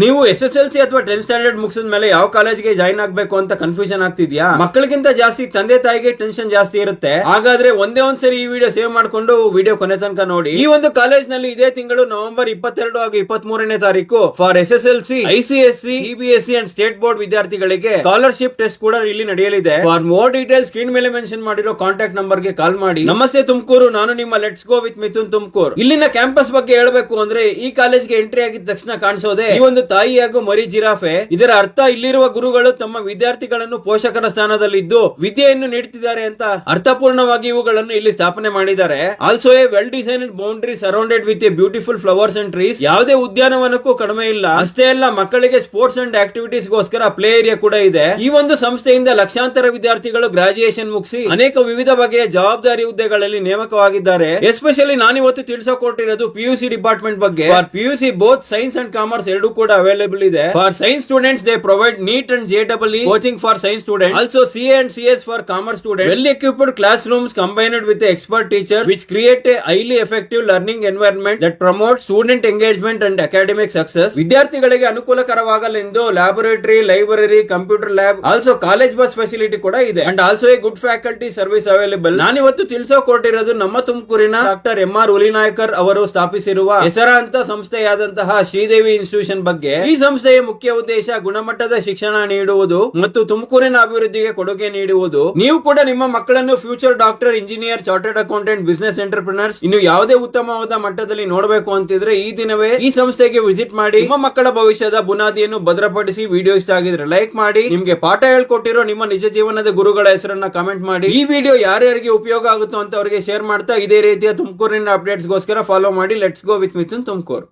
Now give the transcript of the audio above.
ನೀವು SSLC ಅಥವಾ 10th standard ಮುಗಿಸಿದ ಮೇಲೆ ಯಾವ ಕಾಲೇಜ್ಗೆ ಜಾಯಿನ್ ಆಗ್ಬೇಕು ಅಂತ ಕನ್ಫ್ಯೂಷನ್ ಆಗ್ತಿದ್ಯಾ? ಮಕ್ಕಳಿಗಿಂತ ಜಾಸ್ತಿ ತಂದೆ ತಾಯಿಗೆ ಟೆನ್ಷನ್ ಜಾಸ್ತಿ ಇರುತ್ತೆ. ಹಾಗಾದ್ರೆ ಒಂದೇ ಒಂದ್ಸರಿ ಈ ವಿಡಿಯೋ ಸೇವ್ ಮಾಡ್ಕೊಂಡು ವಿಡಿಯೋ ಕೊನೆ ತನಕ ನೋಡಿ. ಈ ಒಂದು ಕಾಲೇಜ್ ನಲ್ಲಿ ಇದೇ ತಿಂಗಳು ನವೆಂಬರ್ 22 ಹಾಗೂ 23ನೇ ತಾರೀಕು for SSLC, ICSC, CBSE and state board ವಿದ್ಯಾರ್ಥಿಗಳಿಗೆ ಸ್ಕಾಲರ್ಶಿಪ್ ಟೆಸ್ಟ್ ಕೂಡ ಇಲ್ಲಿ ನಡೆಯಲಿದೆ. ಫಾರ್ ಮೋರ್ ಡೀಟೇಲ್ಸ್ ಸ್ಕ್ರೀನ್ ಮೇಲೆ ಮೆನ್ಷನ್ ಮಾಡಿರೋ ಕಾಂಟ್ಯಾಕ್ಟ್ ನಂಬರ್ ಗೆ ಕಾಲ್ ಮಾಡಿ. ನಮಸ್ತೆ ತುಮಕೂರು, ನಾನು ನಿಮ್ಮ let's go with Mithun Tumakuru. ಇಲ್ಲಿನ ಕ್ಯಾಂಪಸ್ ಬಗ್ಗೆ ಹೇಳಬೇಕು ಅಂದ್ರೆ ಈ ಕಾಲೇಜ್ಗೆ ಎಂಟ್ರಿ ಆಗಿದ ತಕ್ಷಣ ಕಾಣಿಸೋದೆ ಈ ಒಂದು ತಾಯಿ ಹಾಗೂ ಮರಿ ಜಿರಾಫೆ. ಇದರ ಅರ್ಥ ಇಲ್ಲಿರುವ ಗುರುಗಳು ತಮ್ಮ ವಿದ್ಯಾರ್ಥಿಗಳನ್ನು ಪೋಷಕರ ಸ್ಥಾನದಲ್ಲಿದ್ದು ವಿದ್ಯೆಯನ್ನು ನೀಡುತ್ತಿದ್ದಾರೆ ಅಂತ ಅರ್ಥಪೂರ್ಣವಾಗಿ ಇವುಗಳನ್ನು ಇಲ್ಲಿ ಸ್ಥಾಪನೆ ಮಾಡಿದ್ದಾರೆ. Also A well designed boundary surrounded with A beautiful flowers and trees. ಯಾವುದೇ ಉದ್ಯಾನವನಕ್ಕೂ ಕಡಿಮೆ ಇಲ್ಲ. ಅಷ್ಟೇ ಅಲ್ಲ, ಮಕ್ಕಳಿಗೆ ಸ್ಪೋರ್ಟ್ಸ್ ಅಂಡ್ ಆಕ್ಟಿವಿಟೀಸ್ ಗೋಸ್ಕರ ಪ್ಲೇ ಏರಿಯಾ ಕೂಡ ಇದೆ. ಈ ಒಂದು ಸಂಸ್ಥೆಯಿಂದ ಲಕ್ಷಾಂತರ ವಿದ್ಯಾರ್ಥಿಗಳು ಗ್ರಾಜುಯೇಷನ್ ಮುಗಿಸಿ ಅನೇಕ ವಿವಿಧ ಬಗೆಯ ಜವಾಬ್ದಾರಿ ಹುದ್ದೆಗಳಲ್ಲಿ ನೇಮಕವಾಗಿದ್ದಾರೆ. ಎಸ್ಪೆಷಲಿ ನಾನಿವತ್ತು ತಿಳಿಸಕೊಟ್ಟಿರೋದು PUC ಡಿಪಾರ್ಟ್ಮೆಂಟ್ ಬಗ್ಗೆ. For PUC both science and commerce ಎರಡೂ ಕೂಡ ಅವೈಲೇಬಲ್ ಇದೆ. For science students they provide NEET and JEE coaching for science students. Also CA and CS for commerce students. Well equipped classrooms combined with expert teachers which create a highly effective learning environment that promotes student engagement and academic success. ವಿದ್ಯಾರ್ಥಿಗಳಿಗೆ ಅನುಕೂಲಕರವಾಗಲೆಂದು laboratory, library, computer lab, also college bus facility ಕೂಡ ಇದೆ. And also a good faculty service available. ನಾನಿವತ್ತು ತಿಳಿಸೋಕೊಟ್ಟಿರೋದು ನಮ್ಮ ತುಮಕೂರಿನ doctor MR Hulinaikar ಅವರು ಸ್ಥಾಪಿಸಿರುವ ಹೆಸರಾಂತ ಸಂಸ್ಥೆಯಾದಂತಹ ಶ್ರೀದೇವಿ ಇನ್ಸ್ಟಿಟ್ಯೂಷನ್ ಬಗ್ಗೆ. ಈ ಸಂಸ್ಥೆಯ ಮುಖ್ಯ ಉದ್ದೇಶ ಗುಣಮಟ್ಟದ ಶಿಕ್ಷಣ ನೀಡುವುದು ಮತ್ತು ತುಮಕೂರಿನ ಅಭಿವೃದ್ಧಿಗೆ ಕೊಡುಗೆ ನೀಡುವುದು. ನೀವು ಕೂಡ ನಿಮ್ಮ ಮಕ್ಕಳನ್ನು future doctor, engineer, chartered accountant, business entrepreneurs ಇನ್ನು ಯಾವುದೇ ಉತ್ತಮವಾದ ಮಟ್ಟದಲ್ಲಿ ನೋಡಬೇಕು ಅಂತಿದ್ರೆ ಈ ದಿನವೇ ಈ ಸಂಸ್ಥೆಗೆ ವಿಸಿಟ್ ಮಾಡಿ ನಿಮ್ಮ ಮಕ್ಕಳ ಭವಿಷ್ಯದ ಬುನಾದಿಯನ್ನು ಭದ್ರಪಡಿಸಿ. ವಿಡಿಯೋ ಇಷ್ಟ ಆಗಿದ್ರೆ ಲೈಕ್ ಮಾಡಿ. ನಿಮ್ಗೆ ಪಾಠ ಹೇಳ್ಕೊಟ್ಟಿರೋ ನಿಮ್ಮ ನಿಜ ಜೀವನದ ಗುರುಗಳ ಹೆಸರನ್ನ ಕಮೆಂಟ್ ಮಾಡಿ. ಈ ವಿಡಿಯೋ ಯಾರ್ಯಾರಿಗೆ ಉಪಯೋಗ ಆಗುತ್ತೋ ಅಂತ ಅವರಿಗೆ ಶೇರ್ ಮಾಡ್ತಾ ಇದೇ ರೀತಿಯ ತುಮಕೂರಿನ ಅಪ್ಡೇಟ್ಸ್ ಗೋಸ್ಕರ ಫಾಲೋ ಮಾಡಿ let's go with Mithun Tumakuru.